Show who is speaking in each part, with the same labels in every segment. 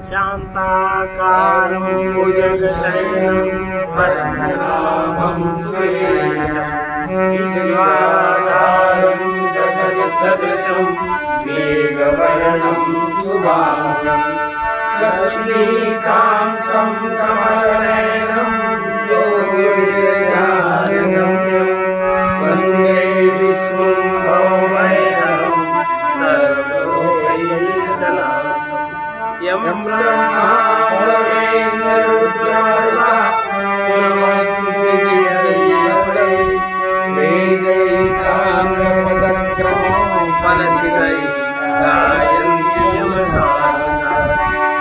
Speaker 1: शान्ताकारं भुजगशयनं पद्मनाभं सुरेशं विश्वाधारं गगनसदृशं मेघवर्णं शुभांगं लक्ष्मीकान्तं कमलनयनं योगिविद्यानगम्यं वन्दे विष्णुं भवभयहरं सर्वलोकैकनाथं यं ब्रह्मा वरुणेन्द्ररुद्रमरुतः शृण्वन्ति दिव्यैस्ते वेदैः साङ्गपदक्रमं फलसिदैः गायन्ति यमसाङ्गा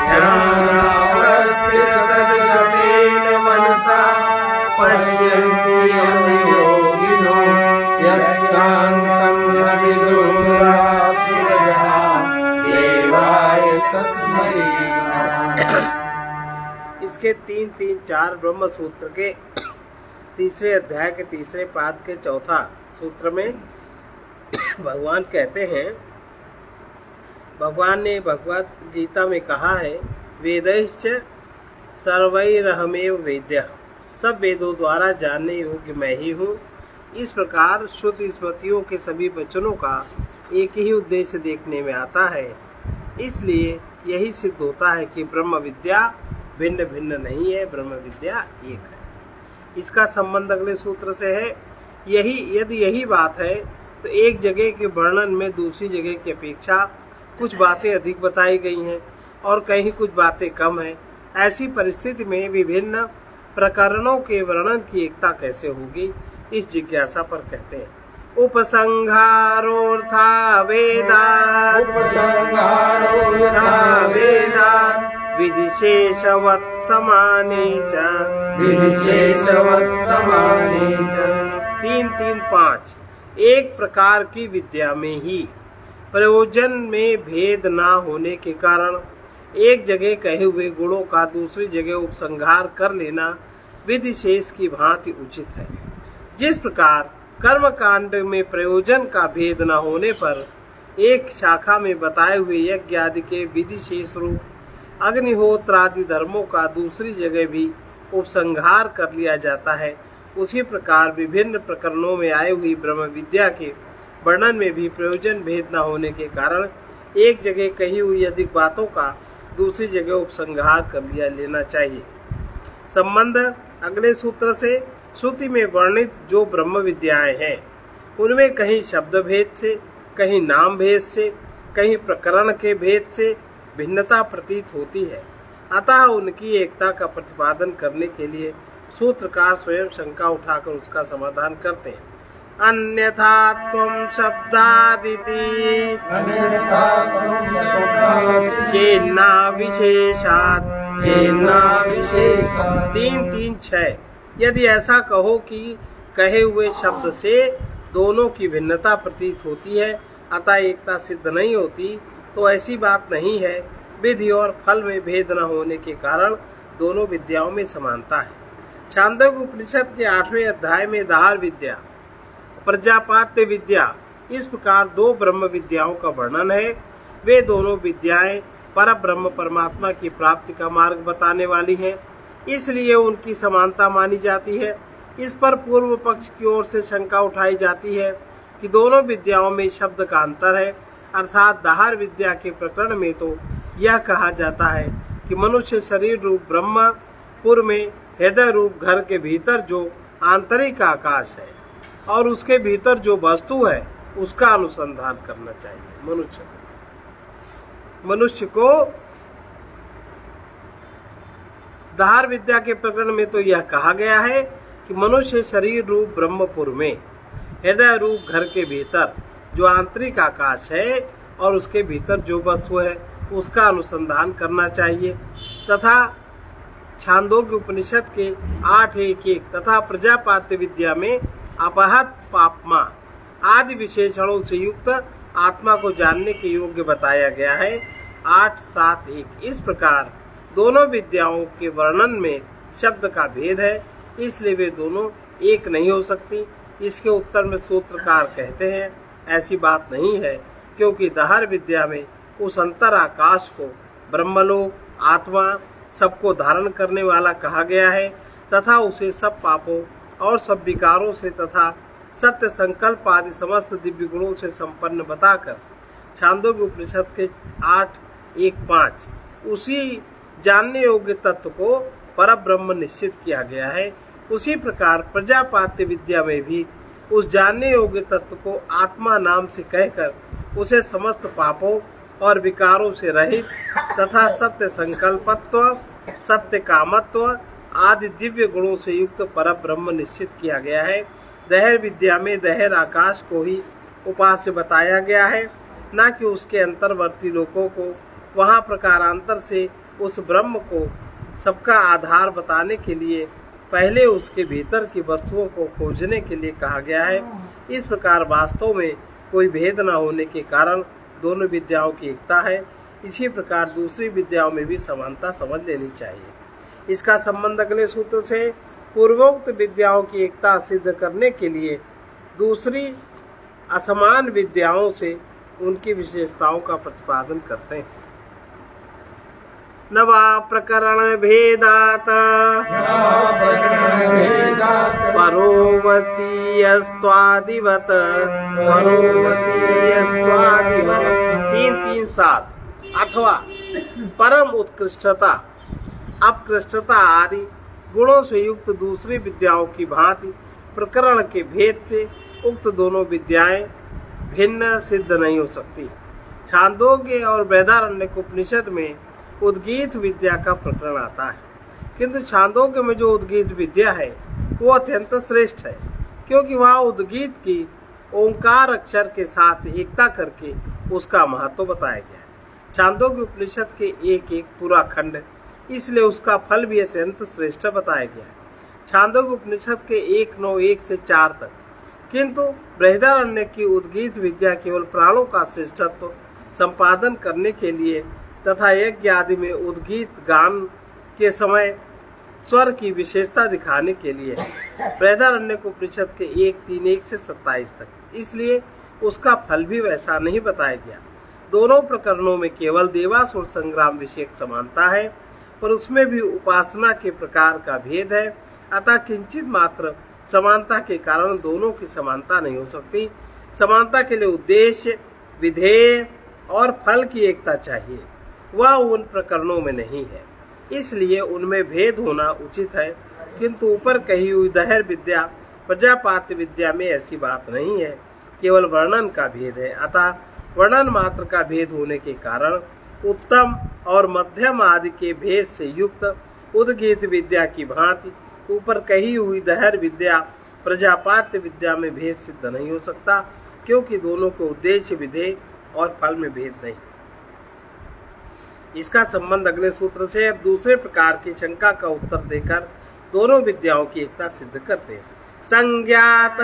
Speaker 1: ध्यानावस्थिततद्गतेन मनसा पश्यन्ति योगिनो यस्साङ्गं न विदुरासुरः देवाय तस्मै नमः। इसके 3-3-4 ब्रह्म सूत्र के तीसरे अध्याय के तीसरे पाद के चौथा सूत्र में भगवान कहते हैं, भगवान ने भगवत गीता में कहा है, वेदैश्च सर्वैरहमेव वेद्यः, सब वेदों द्वारा जानने योग्य मैं ही हूँ। इस प्रकार श्रुति स्मृतियों के सभी वचनों का एक ही उद्देश्य देखने में आता है। इसलिए यही सिद्ध होता है कि ब्रह्म विद्या भिन्न भिन्न नहीं है, ब्रह्म विद्या एक है। इसका संबंध अगले सूत्र से है। यदि यही बात है तो एक जगह के वर्णन में दूसरी जगह की अपेक्षा कुछ बातें अधिक बताई गई हैं और कहीं कुछ बातें कम हैं। ऐसी परिस्थिति में विभिन्न प्रकरणों के वर्णन की एकता कैसे होगी, इस जिज्ञासा पर कहते हैं, उपसंहारोऽर्था वेदात् विधिशेषवत् समाने च 3-3-5 एक प्रकार की विद्या में ही प्रयोजन में भेद ना होने के कारण एक जगह कहे हुए गुणों का दूसरी जगह उपसंहार कर लेना विधिशेष की भांति उचित है। जिस प्रकार कर्म कांड में प्रयोजन का भेद न होने पर एक शाखा में बताए हुए यज्ञ आदि के विधिशेष रूप अग्निहोत्र आदि धर्मों का दूसरी जगह भी उपसंहार कर लिया जाता है, उसी प्रकार विभिन्न प्रकरणों में आई हुई ब्रह्म विद्या के वर्णन में भी प्रयोजन भेद न होने के कारण एक जगह कही हुई अधिक बातों का दूसरी जगह उपसंहार कर लिया लेना चाहिए। संबंध अगले सूत्र से। श्रुति में वर्णित जो ब्रह्म विद्याएं हैं उनमें कहीं शब्द भेद से, कहीं नाम भेद से, कहीं प्रकरण के भेद से भिन्नता प्रतीत होती है। अतः उनकी एकता का प्रतिपादन करने के लिए सूत्रकार स्वयं शंका उठाकर उसका समाधान करते हैं। अन्यथा त्वं शब्दादिति चेन्ना विशेषात् 3-3-6 यदि ऐसा कहो कि कहे हुए शब्द से दोनों की भिन्नता प्रतीत होती है, अतः एकता सिद्ध नहीं होती, तो ऐसी बात नहीं है। विधि और फल में भेद न होने के कारण दोनों विद्याओं में समानता है। छांदोग्य उपनिषद के 8वें अध्याय में दाहार विद्या, प्रजापात्य विद्या, इस प्रकार 2 ब्रह्म विद्याओं का वर्णन है। वे दोनों विद्याएं पर ब्रह्म परमात्मा की प्राप्ति का मार्ग बताने वाली हैं, इसलिए उनकी समानता मानी जाती है। इस पर पूर्व पक्ष की ओर से शंका उठाई जाती है कि दोनों विद्याओं में शब्द का अंतर है, अर्थात दाहार विद्या के प्रकरण में तो यह कहा जाता है कि मनुष्य शरीर रूप ब्रह्मपुर में हृदय रूप घर के भीतर जो आंतरिक आकाश है और उसके भीतर जो वस्तु है उसका अनुसंधान करना चाहिए। मनुष्य को दाहार विद्या के प्रकरण में तो यह कहा गया है कि मनुष्य शरीर रूप ब्रह्मपुर में हृदय रूप घर के भीतर जो आंतरिक आकाश है और उसके भीतर जो वस्तु है उसका अनुसंधान करना चाहिए, तथा छांदोग्य उपनिषद के 8.1.1 तथा प्रजापात्य विद्या में अपहत पापमा आदि विशेषणों से युक्त आत्मा को जानने के योग्य बताया गया है 8.7.1। इस प्रकार दोनों विद्याओं के वर्णन में शब्द का भेद है, इसलिए वे दोनों एक नहीं हो सकती। इसके उत्तर में सूत्रकार कहते हैं ऐसी बात नहीं है, क्योंकि दाहार विद्या में उस अंतर आकाश को ब्रह्मलोक आत्मा सबको धारण करने वाला कहा गया है तथा उसे सब पापों और सब विकारों से तथा सत्य संकल्प आदि समस्त दिव्य गुणों से संपन्न बताकर छांदोग्य उपनिषद के 8:1-5 उसी जानने योग्य तत्व को परब्रह्म निश्चित किया गया है। उसी प्रकार प्रजापात्य विद्या में भी उस जानने योग्य तत्व को आत्मा नाम से कहकर उसे समस्त पापों और विकारों से रहित तथा सत्य संकल्पत्व, सत्य कामत्व आदि दिव्य गुणों से युक्त परब्रह्म निश्चित किया गया है। दहर विद्या में दहर आकाश को ही उपास्य बताया गया है, न कि उसके अंतर्वर्ती लोकों को। वहाँ प्रकारांतर से उस ब्रह्म को सबका आधार बताने के लिए पहले उसके भीतर की वस्तुओं को खोजने के लिए कहा गया है। इस प्रकार वास्तव में कोई भेद न होने के कारण दोनों विद्याओं की एकता है। इसी प्रकार दूसरी विद्याओं में भी समानता समझ लेनी चाहिए। इसका संबंध अगले सूत्र से पूर्वोक्त विद्याओं की एकता सिद्ध करने के लिए दूसरी असमान विद्याओं से उनकी विशेषताओं का प्रतिपादन करते हैं। नवा प्रकरण भेदात परोवतीयस्त्वादिवत 3-3-7 अथवा परम उत्कृष्टता अपकृष्टता आदि गुणों से युक्त दूसरी विद्याओं की भांति प्रकरण के भेद से उक्त दोनों विद्याएं भिन्न सिद्ध नहीं हो सकती। छांदोग्य और बृहदारण्यक उपनिषद में उद्गीत विद्या का प्रकरण आता है, किंतु छांदोग्य में जो उद्गीत विद्या है वो अत्यंत श्रेष्ठ है, क्योंकि वहाँ उद्गीत की ओंकार अक्षर के साथ एकता करके उसका महत्व बताया गया है। छांदोग्य उपनिषद के एक पूरा खंड, इसलिए उसका फल भी अत्यंत श्रेष्ठ बताया गया है। छांदोग्य उपनिषद के 1:9-1 से 4 तक, किंतु बृहदारण्य की उद्गीत विद्या केवल प्राणों का श्रेष्ठत्व संपादन करने के लिए तथा यज्ञ आदि में उद्गीत गान के समय स्वर की विशेषता दिखाने के लिए बृहदारण्यक उपनिषद के 1:3-1 से 27 तक, इसलिए उसका फल भी वैसा नहीं बताया गया। दोनों प्रकरणों में केवल देवासुर संग्राम विषयक समानता है, पर उसमें भी उपासना के प्रकार का भेद है। अतः किंचित मात्र समानता के कारण दोनों की समानता नहीं हो सकती। समानता के लिए उद्देश्य, विधेय और फल की एकता चाहिए, वह उन प्रकरणों में नहीं है, इसलिए उनमें भेद होना उचित है। किंतु ऊपर कही हुई दहर विद्या प्रजापात्य विद्या में ऐसी बात नहीं है, केवल वर्णन का भेद है। अतः वर्णन मात्र का भेद होने के कारण उत्तम और मध्यम आदि के भेद से युक्त उद्गीत विद्या की भांति ऊपर कही हुई दहर विद्या प्रजापात्य विद्या में भेद सिद्ध नहीं हो सकता, क्योंकि दोनों के उद्देश्य, विधेय और फल में भेद नहीं। इसका संबंध अगले सूत्र से। अब दूसरे प्रकार की शंका का उत्तर देकर दोनों विद्याओं की एकता सिद्ध करते हैं। संज्ञात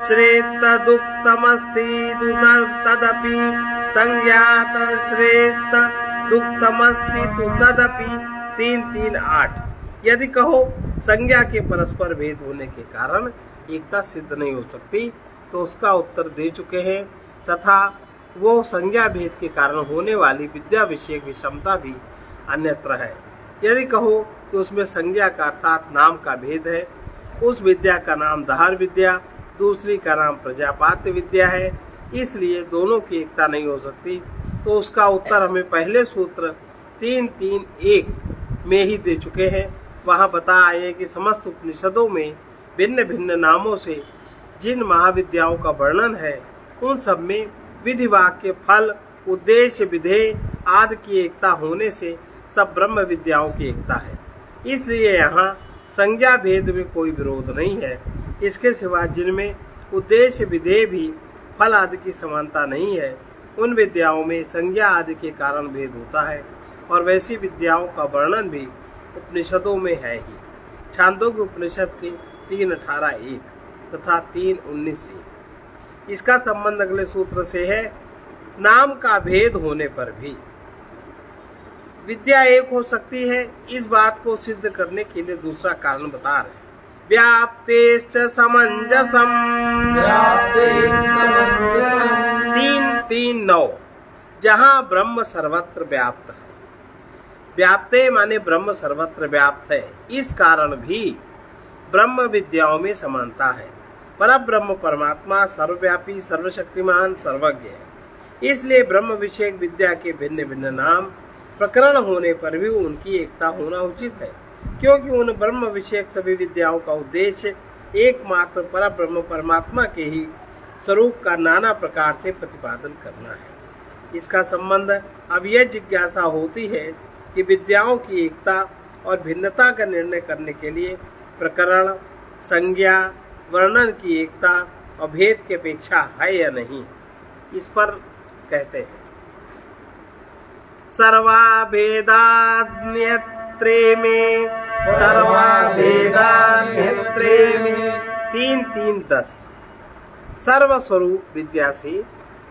Speaker 1: श्रेष्ठदुक्तमस्ति तदपि संज्ञात श्रेष्ठदुक्तमस्ति तदपि 3-3-8। यदि कहो संज्ञा के परस्पर भेद होने के कारण एकता सिद्ध नहीं हो सकती, तो उसका उत्तर दे चुके हैं, तथा वो संज्ञा भेद के कारण होने वाली विद्या विषयक विषमता भी अन्यत्र है। यदि कहो कि उसमें संज्ञा का अर्थात नाम का भेद है, उस विद्या का नाम दहर विद्या, दूसरी का नाम प्रजापात्य विद्या है, इसलिए दोनों की एकता नहीं हो सकती, तो उसका उत्तर हमें पहले सूत्र 3-3-1 में ही दे चुके हैं। वहाँ बताया कि समस्त उपनिषदों में भिन्न भिन्न नामों से जिन महाविद्याओं का वर्णन है, उन सब में विधि, वाक्य, फल, उद्देश्य, विधेय आदि की एकता होने से सब ब्रह्म विद्याओं की एकता है। इसलिए यहाँ संज्ञा भेद में कोई विरोध नहीं है। इसके सिवा जिनमें उद्देश्य, विधेय भी फल आदि की समानता नहीं है, उन विद्याओं में संज्ञा आदि के कारण भेद होता है, और वैसी विद्याओं का वर्णन भी उपनिषदों में है ही। छांदोग्य उपनिषद के 3:18-1 तथा 3:19-1। इसका संबंध अगले सूत्र से है। नाम का भेद होने पर भी विद्या एक हो सकती है, इस बात को सिद्ध करने के लिए दूसरा कारण बता रहे हैं। व्याप्तेश्च समंजसम 3-3-9। जहाँ ब्रह्म सर्वत्र व्याप्त है, व्याप्ते माने ब्रह्म सर्वत्र व्याप्त है, इस कारण भी ब्रह्म विद्याओं में समानता है। पर ब्रह्म परमात्मा सर्वव्यापी, सर्वशक्तिमान, सर्वज्ञ है। इसलिए ब्रह्म विषयक विद्या के भिन्न भिन्न नाम प्रकरण होने पर भी उनकी एकता होना उचित है, क्योंकि उन ब्रह्म विषयक सभी विद्याओं का उद्देश्य एकमात्र पर ब्रह्म परमात्मा के ही स्वरूप का नाना प्रकार से प्रतिपादन करना है। इसका संबंध अब यह जिज्ञासा होती है कि विद्याओं की एकता और भिन्नता का निर्णय करने के लिए प्रकरण, संज्ञा, वर्णन की एकता और भेद की अपेक्षा है या नहीं। इस पर कहते हैं सर्वा भेदान्यत्रे में, सर्वा भेदान्यत्रे में 3-3-10। सर्वस्वरूप विद्या से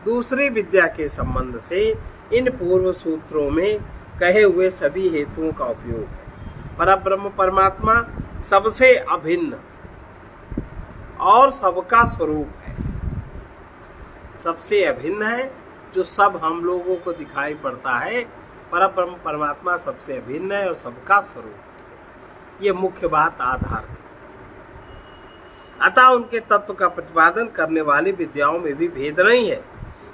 Speaker 1: दूसरी विद्या के संबंध से इन पूर्व सूत्रों में कहे हुए सभी हेतुओं का उपयोग है। परब्रह्म परमात्मा सबसे अभिन्न और सबका स्वरूप है, सबसे अभिन्न है, जो सब हम लोगों को दिखाई पड़ता है। परब्रह्म परमात्मा सबसे अभिन्न है और सबका स्वरूप, ये मुख्य बात आधार है। अतः उनके तत्व का प्रतिपादन करने वाली विद्याओं में भी भेद नहीं है।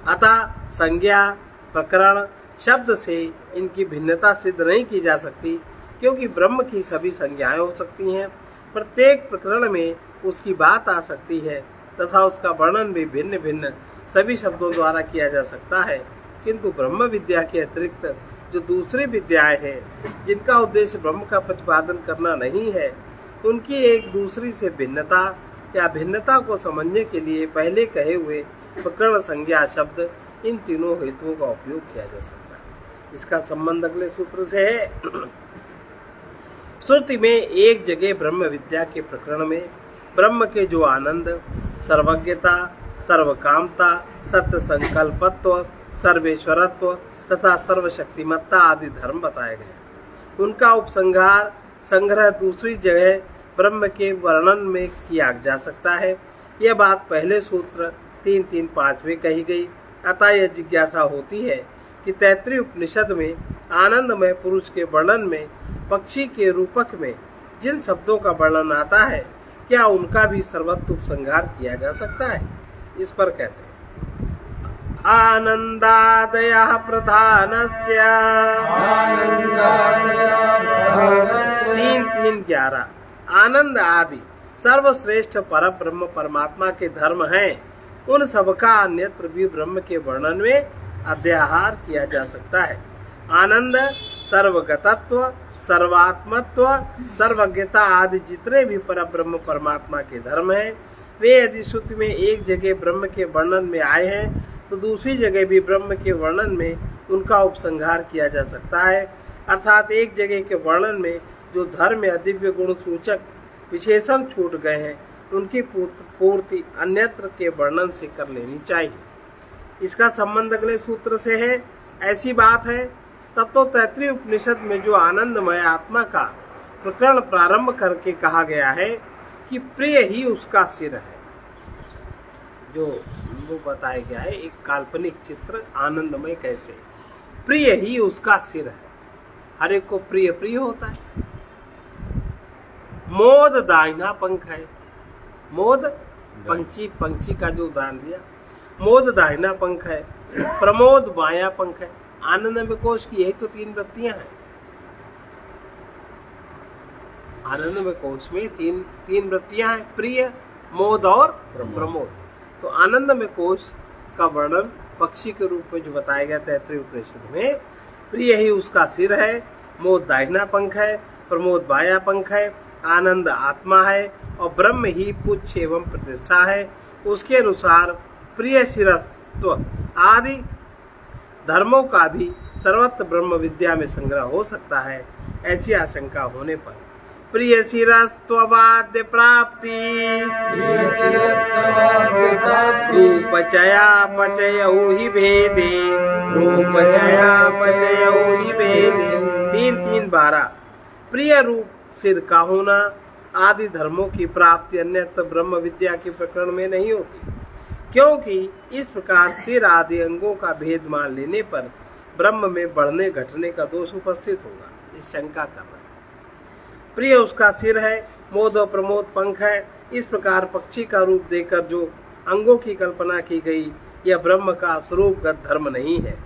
Speaker 1: अतः संज्ञा, प्रकरण शब्द से इनकी भिन्नता सिद्ध नहीं की जा सकती, क्योंकि ब्रह्म की सभी संज्ञाएं हो सकती हैं, प्रत्येक प्रकरण में उसकी बात आ सकती है तथा उसका वर्णन भी भिन्न भिन्न सभी शब्दों द्वारा किया जा सकता है। किंतु ब्रह्म विद्या के अतिरिक्त जो दूसरी विद्याएं हैं, जिनका उद्देश्य ब्रह्म का प्रतिपादन करना नहीं है, उनकी एक दूसरी से भिन्नता या भिन्नता को समझने के लिए पहले कहे हुए प्रकरण, संज्ञा शब्द, इन तीनों हेतुओं का उपयोग किया जा सकता है। इसका संबंध अगले सूत्र से है। श्रुति में एक जगह ब्रह्म विद्या के प्रकरण में ब्रह्म के जो आनंद, सर्वज्ञता, सर्वकामता, सत्य संकल्पत्व, सर्वेश्वरत्व तथा सर्वशक्तिमत्ता आदि धर्म बताए गए, उनका उपसंहार संग्रह दूसरी जगह ब्रह्म के वर्णन में किया जा सकता है। यह बात पहले सूत्र 3-3-5 में कही गई। अतः यह जिज्ञासा होती है कि तैत्तिरीय उपनिषद में आनंदमय पुरुष के वर्णन में पक्षी के रूपक में जिन शब्दों का वर्णन आता है, क्या उनका भी सर्वत्र उपसंहार किया जा सकता है? इस पर कहते हैं आनंदादयः प्रधानस्य 3-3-11 आनंद आदि सर्वश्रेष्ठ परब्रह्म परमात्मा के धर्म हैं। उन सबका अन्यत्र भी ब्रह्म के वर्णन में अध्याहार किया जा सकता है। आनंद, सर्वगतत्व, सर्वात्मत्व, सर्वज्ञता आदि जितने भी परब्रह्म परमात्मा के धर्म हैं, वे यदि श्रुति में एक जगह ब्रह्म के वर्णन में आए हैं तो दूसरी जगह भी ब्रह्म के वर्णन में उनका उपसंहार किया जा सकता है। अर्थात एक जगह के वर्णन में जो धर्म या दिव्य गुण सूचक विशेषण छूट गए हैं, उनकी पूर्ति अन्यत्र के वर्णन से कर लेनी चाहिए। इसका संबंध अगले सूत्र से है। ऐसी बात है तब तो तैत्तिरीय उपनिषद में जो आनंदमय आत्मा का प्रकरण प्रारंभ करके कहा गया है कि प्रिय ही उसका सिर है, जो वो बताया गया है एक काल्पनिक चित्र आनंदमय कैसे प्रिय ही उसका सिर है। हर एक को प्रिय प्रिय होता है। मोद दाहिना पंख है। मोद पंछी का जो उदाहरण दिया, मोद दाहिना पंख है, प्रमोद बायां पंख है। आनंदमय कोश की यही तो 3 वृत्तियां हैं। आनंदमय कोश में तीन वृत्तियां हैं, प्रिय, मोद और प्रमोद। तो आनंदमय कोश का वर्णन पक्षी के रूप में जो बताया गया तैत्तिरीय उपनिषद में, प्रिय ही उसका सिर है, मोद दाहिना पंख है, प्रमोद बायां पंख है, आनंद आत्मा है और ब्रह्म ही पुच्छ एवं प्रतिष्ठा है। उसके अनुसार प्रिय शिरस्त्व आदि धर्मों का भी सर्वत्र ब्रह्म विद्या में संग्रह हो सकता है। ऐसी आशंका होने पर प्रिय शिरस्त्ववाद्य प्राप्ति रूपचया पचयौ हि भेदे, रूपचया पचयौ हि भेदे 3-3-12 प्रिय रूप सिर का होना आदि धर्मों की प्राप्ति अन्यत्र ब्रह्म विद्या के प्रकरण में नहीं होती, क्योंकि इस प्रकार सिर आदि अंगों का भेद मान लेने पर ब्रह्म में बढ़ने घटने का दोष उपस्थित होगा, इस शंका कर रहे हैं। प्रिय उसका सिर है, मोद और प्रमोद पंख है। इस प्रकार पक्षी का रूप देकर जो अंगों की कल्पना की गई, यह ब्रह्म का स्वरूपगत धर्म नहीं है।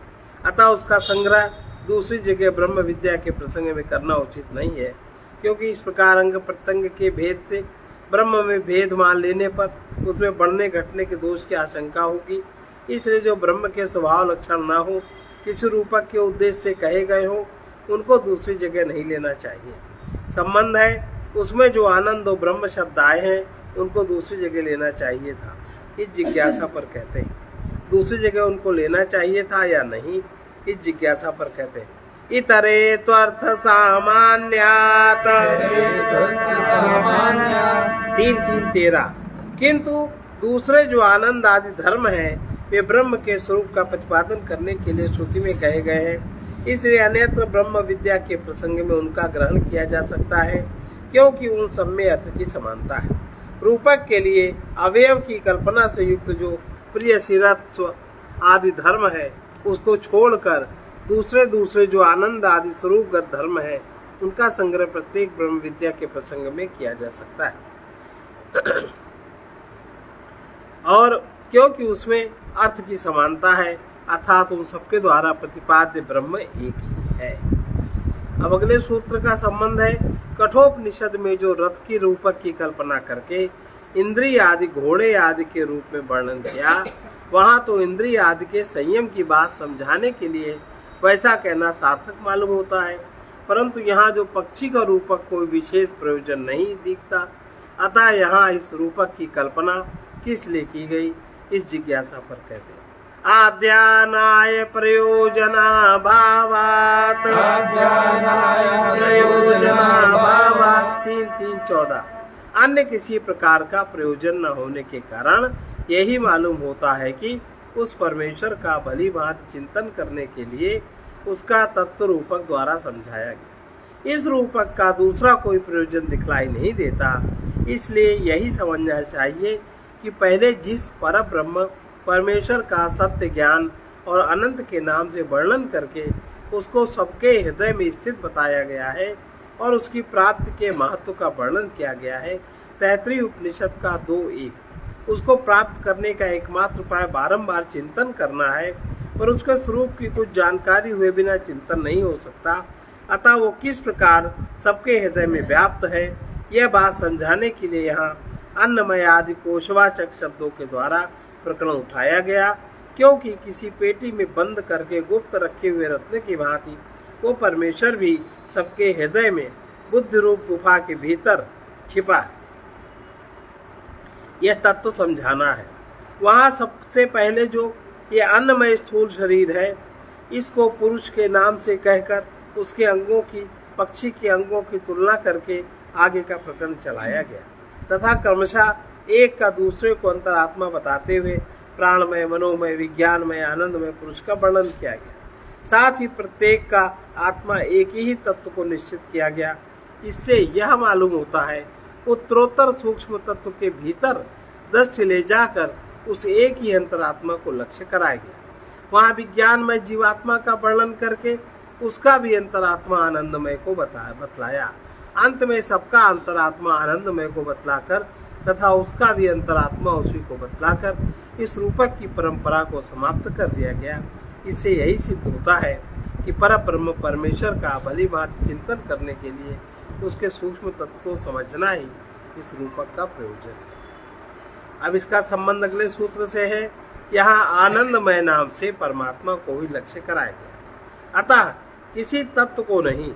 Speaker 1: अतः उसका संग्रह दूसरी जगह ब्रह्म विद्या के प्रसंग में करना उचित नहीं है, क्योंकि इस प्रकार अंग प्रत्यंग के भेद से ब्रह्म में भेद मान लेने पर उसमें बढ़ने घटने के दोष की आशंका होगी। इसलिए जो ब्रह्म के स्वभाव लक्षण न हो, किसी रूपक के उद्देश्य से कहे गए हो, उनको दूसरी जगह नहीं लेना चाहिए। संबंध है उसमें जो आनंद और ब्रह्म शब्द आए हैं, उनको दूसरी जगह लेना चाहिए था, इस जिज्ञासा पर कहते हैं। दूसरी जगह उनको लेना चाहिए था या नहीं, इस जिज्ञासा पर कहते हैं। इतरे त्वर्थ सामान्यात 3:13। किंतु दूसरे जो आनंद आदि धर्म है, वे ब्रह्म के स्वरूप का प्रतिपादन करने के लिए श्रुति में कहे गए हैं। इसलिए अन्यत्र ब्रह्म विद्या के प्रसंग में उनका ग्रहण किया जा सकता है, क्योंकि उन सब में अर्थ की समानता है। रूपक के लिए अवयव की कल्पना से युक्त जो प्रिय शिरत्व आदि धर्म है, उसको छोड़कर दूसरे जो आनंद आदि स्वरूपगत धर्म है, उनका संग्रह प्रत्येक ब्रह्म विद्या के प्रसंग में किया जा सकता है। और क्योंकि उसमें अर्थ की समानता है, अर्थात उन सबके द्वारा प्रतिपाद्य ब्रह्म एक ही है। अब अगले सूत्र का संबंध है कठोपनिषद में जो रथ की रूपक की कल्पना करके इंद्रिय आदि घोड़े आदि के रूप में वर्णन किया, वहाँ तो इंद्रिय आदि के संयम की बात समझाने के लिए वैसा कहना सार्थक मालूम होता है, परंतु यहाँ जो पक्षी का रूपक कोई विशेष प्रयोजन नहीं दिखता। अतः यहाँ इस रूपक की कल्पना किस लिए की गई, इस जिज्ञासा पर कहते हैं। आद्यानाय प्रयोजना भावात 3:14। अन्य किसी प्रकार का प्रयोजन न होने के कारण यही मालूम होता है कि उस परमेश्वर का भली भांति चिंतन करने के लिए उसका तत्व रूपक द्वारा समझाया गया। इस रूपक का दूसरा कोई प्रयोजन दिखलाई नहीं देता। इसलिए यही समझना चाहिए कि पहले जिस पर ब्रह्म परमेश्वर का सत्य ज्ञान और अनंत के नाम से वर्णन करके उसको सबके हृदय में स्थित बताया गया है और उसकी प्राप्ति के महत्व का वर्णन किया गया है, तैत्तिरीय उपनिषद का 2:1। उसको प्राप्त करने का एकमात्र उपाय बारंबार चिंतन करना है, पर उसके स्वरूप की कुछ जानकारी हुए बिना चिंतन नहीं हो सकता। अतः वो किस प्रकार सबके हृदय में व्याप्त है, यह बात समझाने के लिए यहाँ अन्नमय आदि कोशवाचक शब्दों के द्वारा प्रकरण उठाया गया, क्योंकि किसी पेटी में बंद करके गुप्त रखे हुए रत्न की भांति वो परमेश्वर भी सबके हृदय में बुद्धि रूप गुफा के भीतर छिपा है। यह तत्व समझाना है। वहाँ सबसे पहले जो ये अन्नमय स्थूल शरीर है, इसको पुरुष के नाम से कहकर उसके अंगों की पक्षी के अंगों की तुलना करके आगे का प्रकरण चलाया गया तथा क्रमशः एक का दूसरे को अंतरात्मा बताते हुए प्राणमय, मनोमय, विज्ञानमय, आनंदमय पुरुष का वर्णन किया गया। साथ ही प्रत्येक का आत्मा एक ही तत्व को निश्चित किया गया। इससे यह मालूम होता है उत्तरोत्तर सूक्ष्म तत्व के भीतर दृष्टि ले जाकर उस एक ही अंतरात्मा को लक्ष्य कराया गया। वहाँ विज्ञानमय जीवात्मा का वर्णन करके उसका भी अंतरात्मा आनंदमय को बतलाया। अंत में सबका अंतरात्मा आनंदमय को बतलाकर तथा उसका भी अंतरात्मा उसी को बतलाकर इस रूपक की परंपरा को समाप्त कर दिया गया। इससे यही सिद्ध होता है कि परब्रह्म परमेश्वर का भली भांति चिंतन करने के लिए उसके सूक्ष्म तत्व को समझना ही इस रूपक का प्रयोजन है। अब इसका संबंध अगले सूत्र से है। यहाँ आनंदमय नाम से परमात्मा को ही लक्ष्य कराया गया। अतः किसी तत्व को नहीं,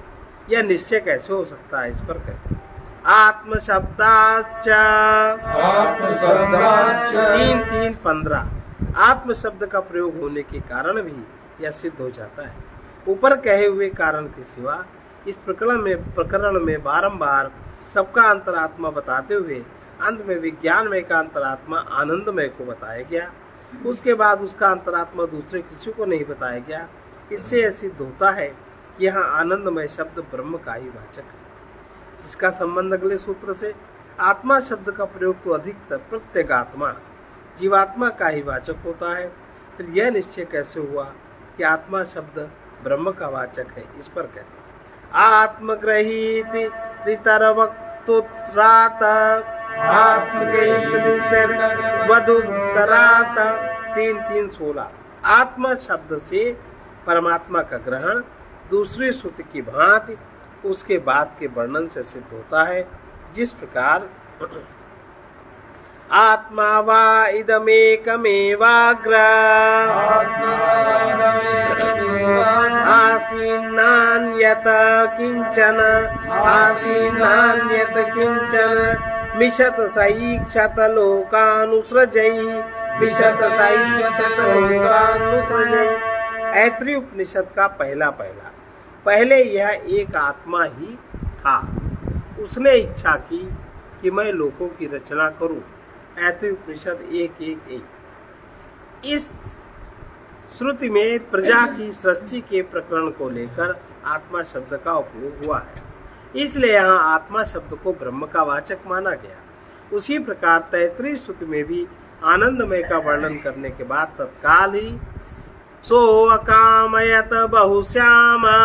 Speaker 1: यह निश्चय कैसे हो सकता है, इस पर कहते हैं। आत्म शब्दाच 3:15। आत्म शब्द का प्रयोग होने के कारण भी यह सिद्ध हो जाता है। ऊपर कहे हुए कारण के सिवा इस प्रकरण में बारंबार सबका अंतरात्मा बताते हुए अंत में विज्ञानमय का अंतरात्मा आनंदमय को बताया गया। उसके बाद उसका अंतरात्मा दूसरे किसी को नहीं बताया गया। इससे यह सिद्ध होता है कि यहाँ आनंदमय शब्द ब्रह्म का ही वाचक है। इसका संबंध अगले सूत्र से। आत्मा शब्द का प्रयोग तो अधिकतर प्रत्येगात्मा जीवात्मा का ही वाचक होता है। फिर यह निश्चय कैसे हुआ कि आत्मा शब्द ब्रह्म का वाचक है। इस पर कहते आत्मग्रहीत ऋतरवक्तुत्रात आत्मगृहीत 3:3-16। आत्मा शब्द से परमात्मा का ग्रहण दूसरी श्रुति की भांति उसके बाद के वर्णन से सिद्ध होता है, जिस प्रकार आत्मा वा इदमेकमेवाग्र आसीन्नान्यत किंचन आसीन्नान्यत किंचन मिशत सईक्षत लोकानुसृजयि मिशत सईक्षत लोकानुसृजयि। ऐत्री उपनिषद का पहले यह एक आत्मा ही था। उसने इच्छा की कि मैं लोगों की रचना करूं। ऐत्री उपनिषद 1:1-1। इस श्रुति में प्रजा की सृष्टि के प्रकरण को लेकर आत्मा शब्द का उपयोग हुआ है, इसलिए यहाँ आत्मा शब्द को ब्रह्म का वाचक माना गया। उसी प्रकार तैत्रीय श्रुति में भी आनंदमय का वर्णन करने के बाद तत्काल ही सो अकामयत बहुश्यामा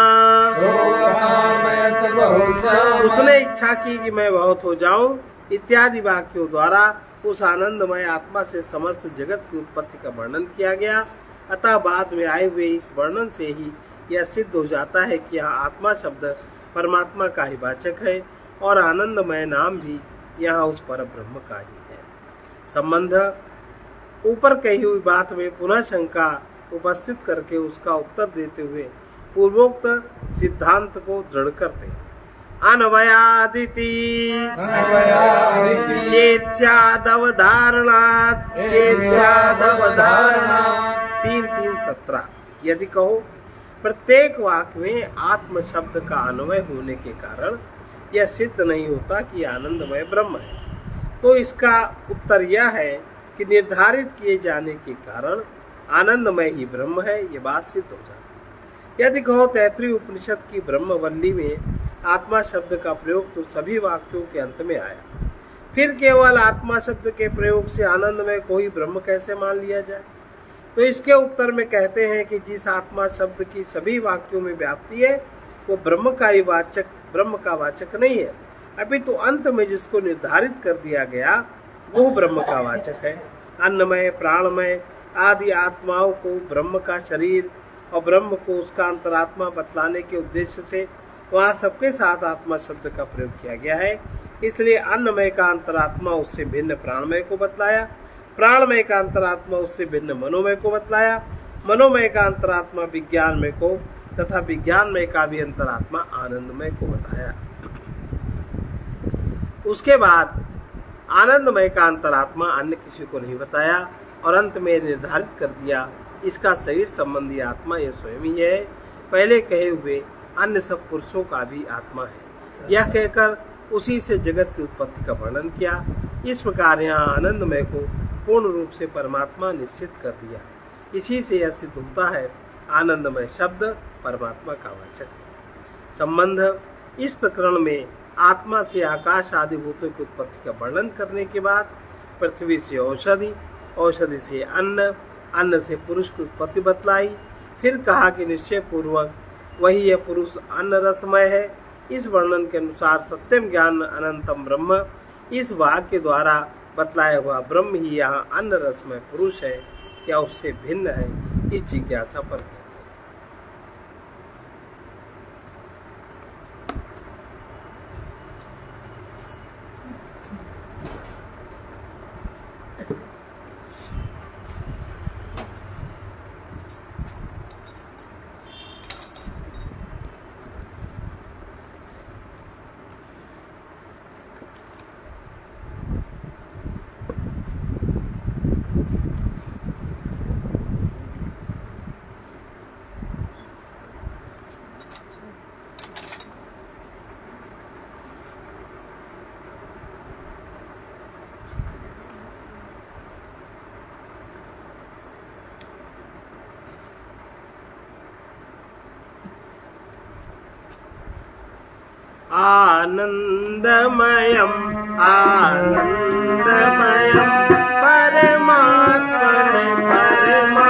Speaker 1: उसने इच्छा की कि मैं बहुत हो जाऊं इत्यादि वाक्यों द्वारा उस आनंदमय आत्मा से समस्त जगत की उत्पत्ति का वर्णन किया गया। अतः बाद में आए हुए इस वर्णन से ही यह सिद्ध हो जाता है कि यहाँ आत्मा शब्द परमात्मा का ही वाचक है और आनंदमय नाम भी यहाँ उस पर ब्रह्म का ही है। संबंध ऊपर कही हुई बात में पुनः शंका उपस्थित करके उसका उत्तर देते हुए पूर्वोक्त सिद्धांत को दृढ़ करते अनवयादिति चेत्स्यादवधारणात् 3:3-17। यदि कहो प्रत्येक वाक्य में आत्म शब्द का अन्वय होने के कारण यह सिद्ध नहीं होता कि आनंदमय ब्रह्म है, तो इसका उत्तर यह है कि निर्धारित किए जाने के कारण आनंदमय ही ब्रह्म है, ये बात सिद्ध हो जाती है। यदि कहो तैत्रीय उपनिषद की ब्रह्मवल्ली में आत्मा शब्द का प्रयोग तो सभी वाक्यों के अंत में आया, फिर केवल आत्मा शब्द के प्रयोग से आनंदमय कोई ब्रह्म कैसे मान लिया जाए? तो इसके उत्तर में कहते हैं कि जिस आत्मा शब्द की सभी वाक्यों में व्याप्ति है वो ब्रह्म का ही वाचक, ब्रह्म का वाचक नहीं है, अभी तो अंत में जिसको निर्धारित कर दिया गया वो ब्रह्म का वाचक है। अन्नमय प्राणमय आदि आत्माओं को ब्रह्म का शरीर और ब्रह्म को उसका अंतरात्मा बतलाने के उद्देश्य से वहाँ सबके साथ आत्मा शब्द का प्रयोग किया गया है। इसलिए अन्नमय का अंतरात्मा उससे भिन्न प्राणमय को बतलाया, प्राणमय का अंतरात्मा उससे भिन्न मनोमय को बतलाया, मनोमय का अंतरात्मा विज्ञानमय को तथा विज्ञानमय का भी अंतरात्मा आनंदमय को बताया। उसके बाद आनंदमय का अंतरात्मा अन्य किसी को नहीं बताया और अंत में निर्धारित कर दिया इसका शरीर संबंधी आत्मा यह स्वयं ही है, पहले कहे हुए अन्य सब पुरुषों का भी आत्मा है, यह कहकर उसी से जगत की उत्पत्ति का वर्णन किया। इस प्रकार यहाँ आनंदमय को पूर्ण रूप से परमात्मा निश्चित कर दिया। इसी से यह सिद्ध होता है आनंदमय शब्द परमात्मा का वाचक है। संबंध इस प्रकरण में आत्मा से आकाश आदि भूतों की उत्पत्ति का वर्णन करने के बाद पृथ्वी से औषधि, औषधि से अन्न, अन्न से पुरुष की उत्पत्ति बतलाई। फिर कहा कि निश्चय पूर्वक वही यह पुरुष अन्न रसमय है। इस वर्णन के अनुसार सत्यम ज्ञान अनंतम ब्रह्म, इस वाक्य के द्वारा बतलाया हुआ ब्रह्म ही यहाँ अन्न रसमय पुरुष है या उससे भिन्न है, इस जिज्ञासा पर कहते हैं। आनंदमयम आनंदमयम परमात्मा परमानंदमयम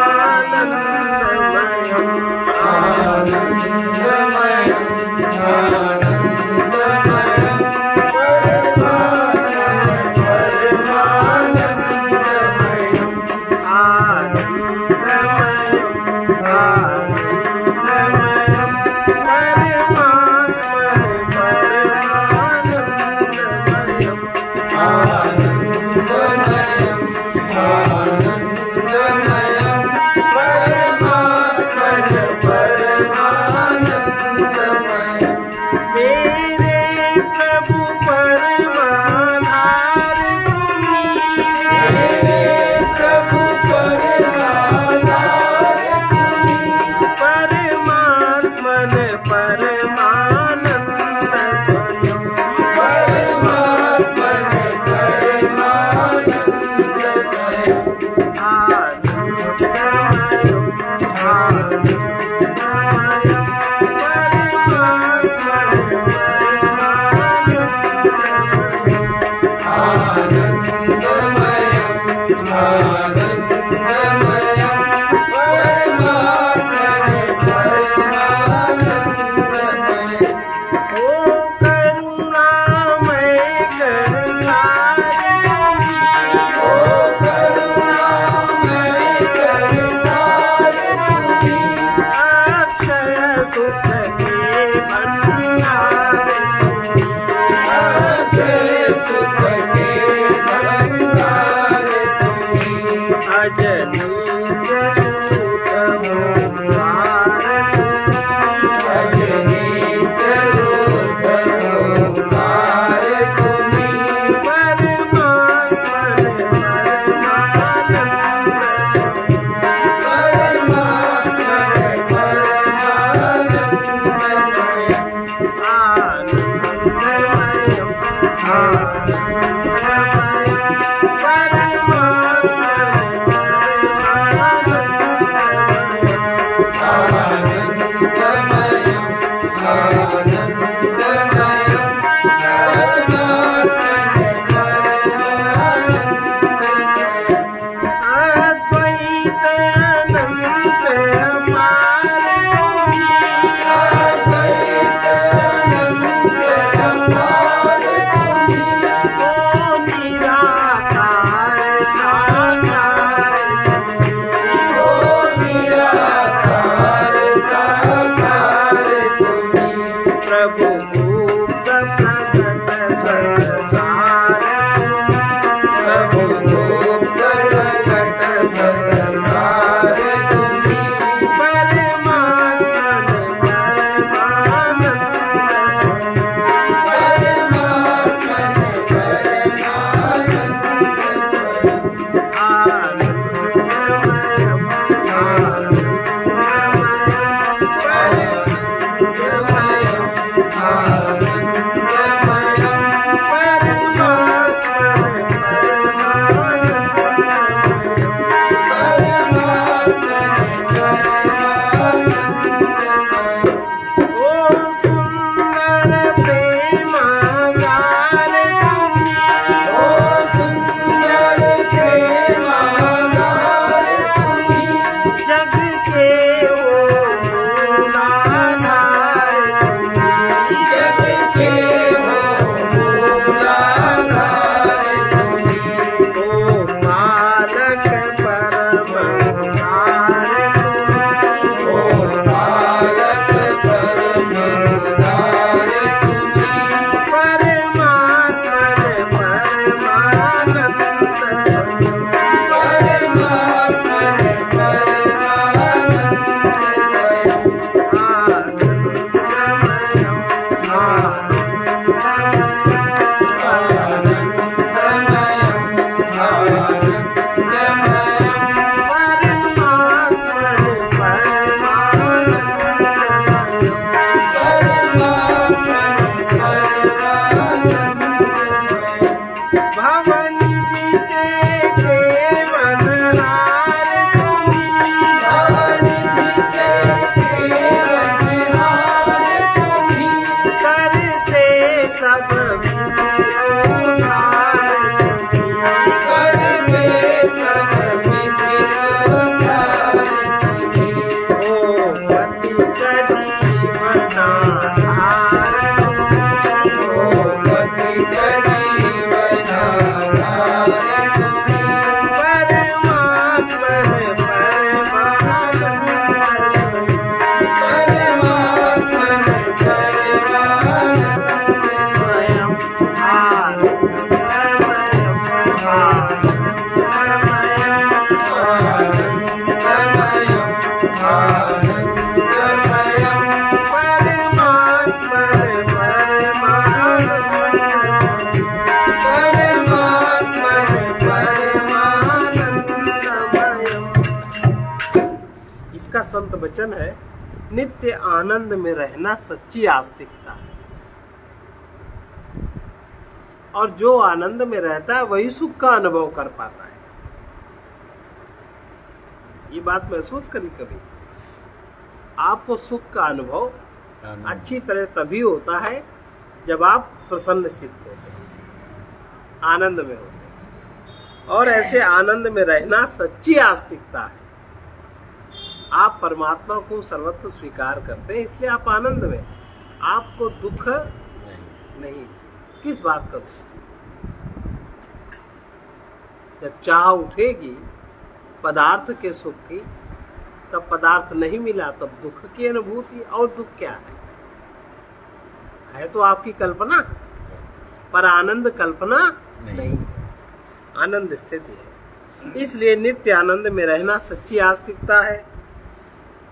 Speaker 1: ओ वचन है, नित्य आनंद में रहना सच्ची आस्तिकता है। और जो आनंद में रहता है वही सुख का अनुभव कर पाता है। ये बात महसूस करी कभी? आपको सुख का अनुभव अच्छी तरह तभी होता है जब आप प्रसन्न चित्त होते हैं, आनंद में होते हैं। और ऐसे आनंद में रहना सच्ची आस्तिकता है। आप परमात्मा को सर्वत्र स्वीकार करते हैं, इसलिए आप आनंद में, आपको दुख नहीं। किस बात का दुख? जब चाह उठेगी पदार्थ के सुख की, तब पदार्थ नहीं मिला, तब दुख की अनुभूति। और दुख क्या है तो आपकी कल्पना, पर आनंद कल्पना नहीं है, आनंद स्थिति है। इसलिए नित्य आनंद में रहना सच्ची आस्तिकता है।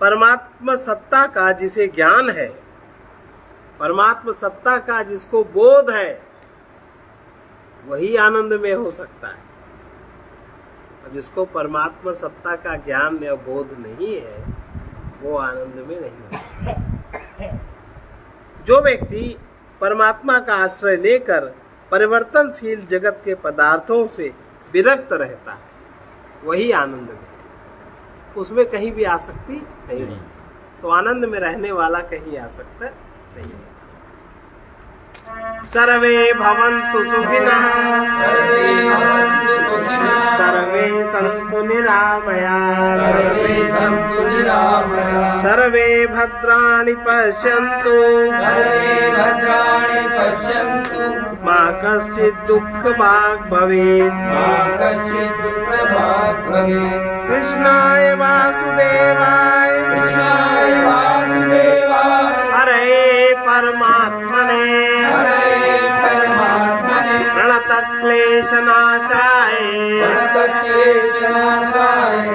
Speaker 1: परमात्मा सत्ता का जिसे ज्ञान है, परमात्मा सत्ता का जिसको बोध है, वही आनंद में हो सकता है। और जिसको परमात्मा सत्ता का ज्ञान या बोध नहीं है, वो आनंद में नहीं हो सकता। जो व्यक्ति परमात्मा का आश्रय लेकर परिवर्तनशील जगत के पदार्थों से विरक्त रहता है, वही आनंद में, उसमें कहीं भी आसक्ति नहीं है। तो आनंद में रहने वाला कहीं आसक्त नहीं है। सर्वे भवन्तु सुखिनः, सर्वे सन्तु निरामयाः, सर्वे भद्राणि पश्यन्तु, मा कश्चित् दुःखभाग् भवेत्। कृष्णाय वासुदेवाय हरे परमात्मने प्रणतक्लेशनाशाय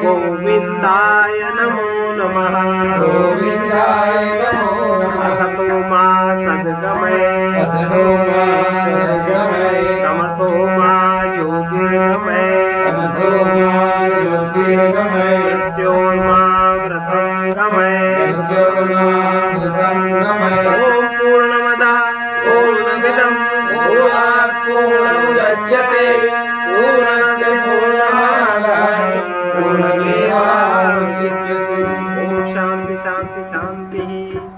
Speaker 1: गोविन्दाय नमो नमः। असतो मा सद्गमय, तमसो मा ज्योतिर्गमय, मृत्योर्मामृतं गमय। ॐ पूर्णमदः पूर्णमिदं पूर्णात् पूर्णमुदच्यते, पूर्णस्य पूर्णमादाय पूर्णमेवावशिष्यते। ॐ शान्ति शान्ति शान्तिः।